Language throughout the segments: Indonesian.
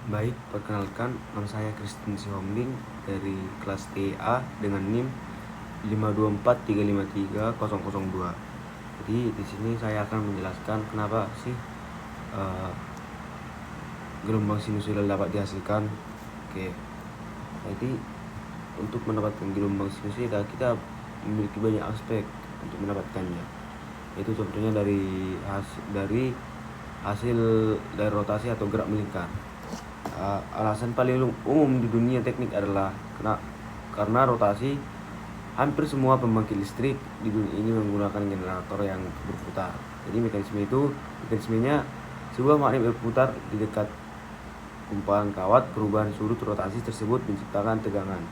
Baik, perkenalkan nama saya Christian Sihombing dari kelas TA dengan NIM 524353002. Jadi di sini saya akan menjelaskan kenapa sih uh, gelombang sinusoidal dapat dihasilkan. Oke. Jadi untuk mendapatkan gelombang sinusoidal kita memiliki banyak aspek untuk mendapatkannya. Itu contohnya dari hasil dari rotasi atau gerak melingkar. Alasan paling umum di dunia teknik adalah karena rotasi. Hampir semua pembangkit listrik di dunia ini menggunakan generator yang berputar. Jadi mekanismenya sebuah magnet berputar di dekat kumparan kawat. Perubahan sudut rotasi tersebut menciptakan tegangan.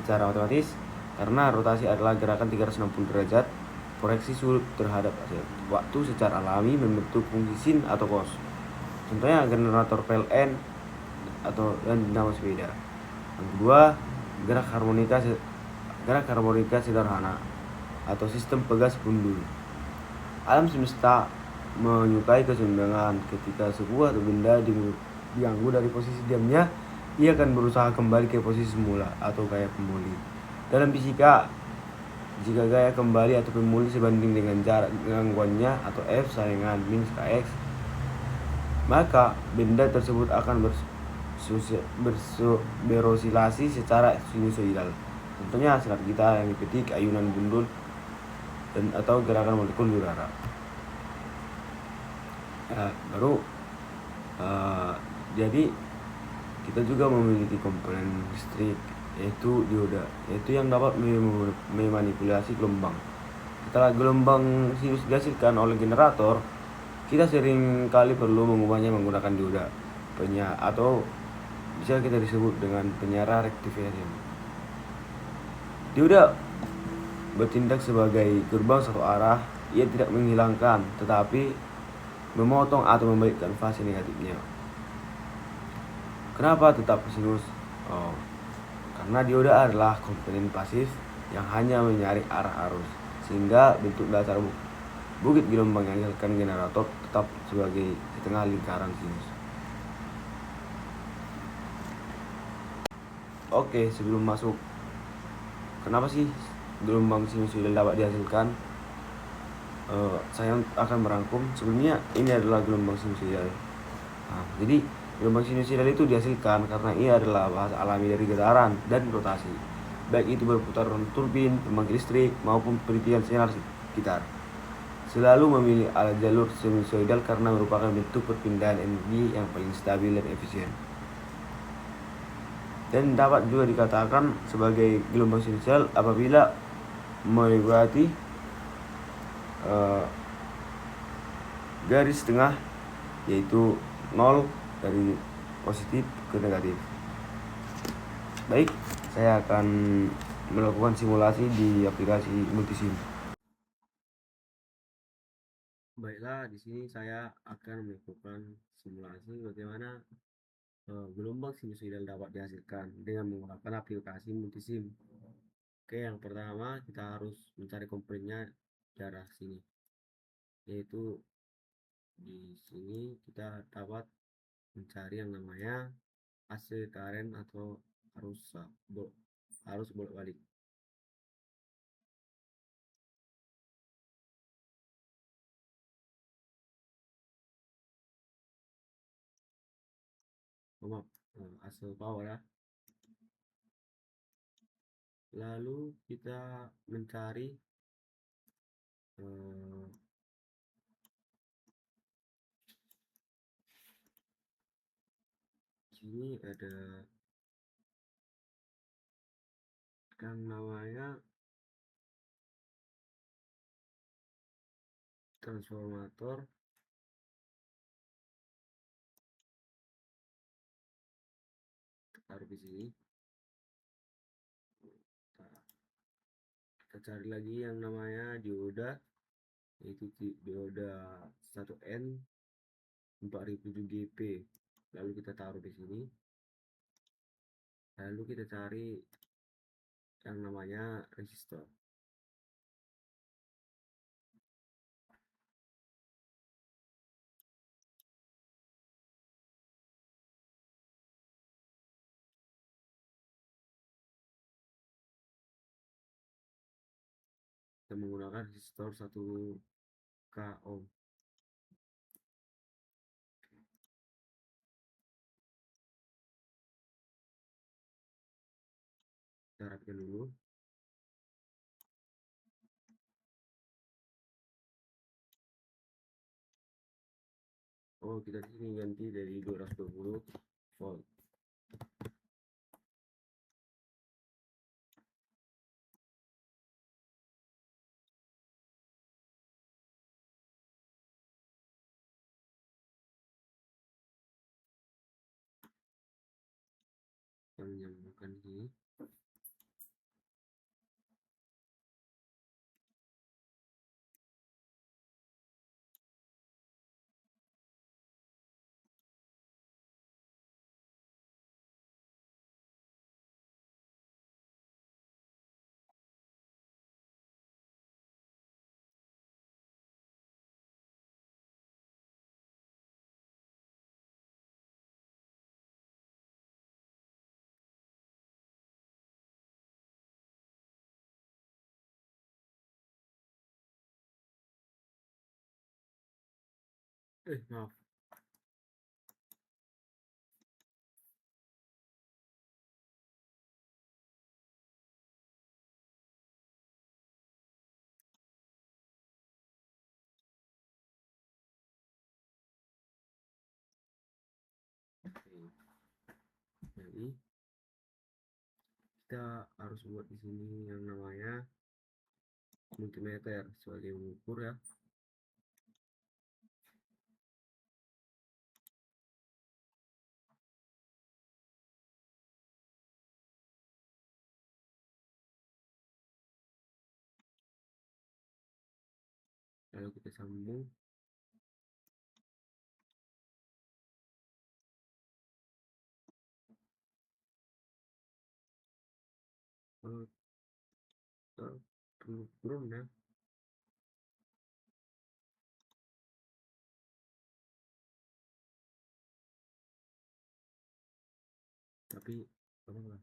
Secara otomatis, karena rotasi adalah gerakan 360 derajat, koreksi sudut terhadap waktu secara alami membentuk fungsi sin atau cos. Contohnya generator PLN dan dinamo sepeda. Yang kedua, gerak harmonika sederhana atau sistem pegas gundul. Alam semesta menyukai keseimbangan. Ketika sebuah benda diganggu dari posisi diamnya, ia akan berusaha kembali ke posisi semula atau gaya pemulih. Dalam fisika, jika gaya kembali atau pemulih sebanding dengan jarak gangguannya atau F saingan min kx, maka benda tersebut akan berosilasi secara sinusoidal. Contohnya silat gitar yang dipetik, ayunan gundul, dan atau gerakan molekul di udara. Jadi kita juga memiliki komponen listrik, yaitu dioda, yaitu yang dapat memanipulasi gelombang. Setelah gelombang sinus dihasilkan oleh generator, kita sering kali perlu mengubahnya menggunakan dioda atau bisa kita disebut dengan penyara rectification. Dioda bertindak sebagai gerbang satu arah. Ia tidak menghilangkan, tetapi memotong atau membalikkan fase negatifnya. Kenapa tetap sinus? Karena dioda adalah komponen pasif yang hanya mencari arah arus, sehingga bentuk dasar bukit gelombang yang dihasilkan generator tetap sebagai setengah lingkaran sinus. Oke, sebelum masuk kenapa sih gelombang sinusoidal dapat dihasilkan, saya akan merangkum. Sebelumnya ini adalah gelombang sinusoidal. Jadi gelombang sinusoidal itu dihasilkan karena ia adalah bahasa alami dari getaran dan rotasi, baik itu berputar turbin, pembangkit listrik, maupun penelitian sinar sekitar. Selalu memilih jalur sinusoidal karena merupakan bentuk perpindahan energi yang paling stabil dan efisien, dan dapat juga dikatakan sebagai gelombang sinusoidal apabila melewati garis tengah, yaitu 0 dari positif ke negatif. Baik, saya akan melakukan simulasi di aplikasi Multisim. Baiklah, di sini saya akan melakukan simulasi bagaimana gelombang sinusoidal dapat dihasilkan dengan menggunakan aplikasi Multisim. Oke, yang pertama kita harus mencari komponennya di arah sini, yaitu di sini kita dapat mencari yang namanya AC current atau arus bolak-balik. Maaf, AC power ya. Lalu kita mencari sini ada yang namanya transformator. Taruh di sini. Kita cari lagi yang namanya dioda, yaitu dioda 1N 4007 GP. Lalu kita taruh di sini. Lalu kita cari yang namanya resistor. menggunakan resistor 1K ohm. Kita rapikan dulu. Oh, kita di sini ganti dari 220 volt. Kita menyambungkan di sini. Maaf. Oke. Jadi kita harus buat di sini yang namanya multimeter sebagai mengukur ya. Lalu kita sambung. Turun ya. Tapi apa lah?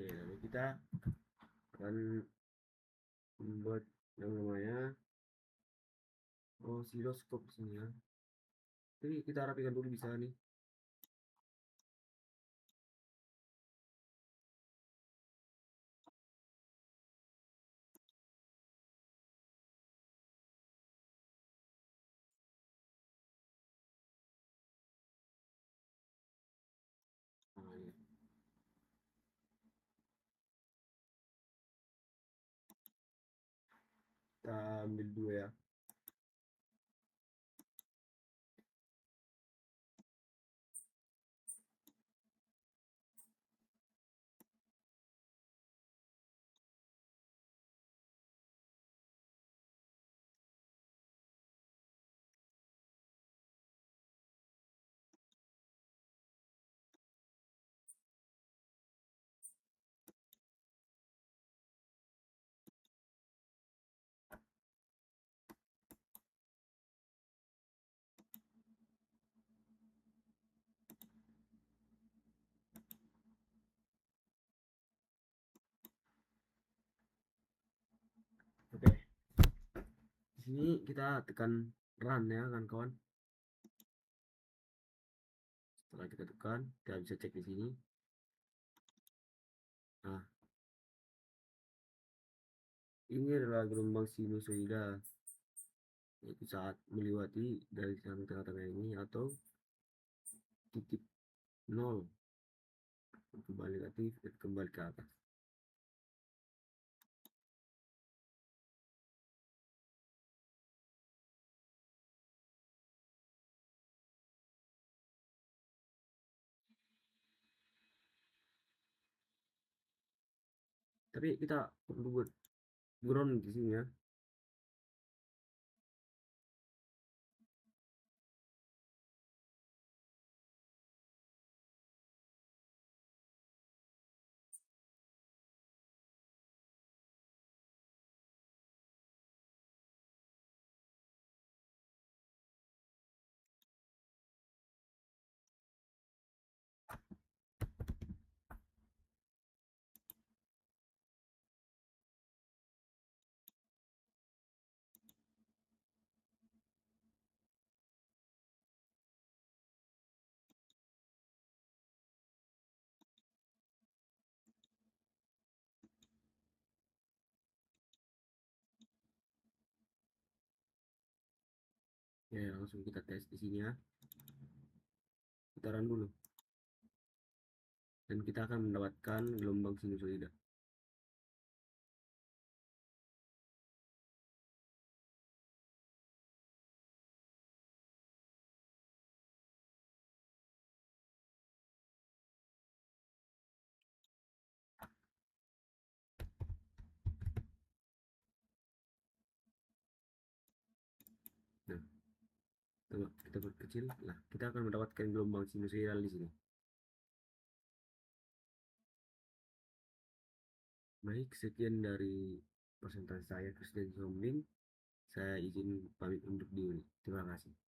Oke, lalu kita akan membuat yang namanya osiloskop di sini ya. Jadi kita rapikan dulu bisa nih. Nah, ya. Kita ambil dua ya. Oke. Di sini kita tekan run ya kan kawan. Setelah kita tekan, kita bisa cek di sini. Nah, ini adalah gelombang sinusoida, yaitu saat melewati dari tengah-tengah ini atau titik 0 kembali negatif dan kembali ke atas. Tapi kita perlu buat ground di sini ya. Ya, langsung kita tes di sini ya. Putaran dulu. Dan kita akan mendapatkan gelombang sinusoida. Nah, coba kita perkecil. Nah, kita akan mendapatkan gelombang sinusoidal di sini. Baik, sekian dari presentasi saya, Christian Sombing. Saya izin pamit untuk diri. Terima kasih.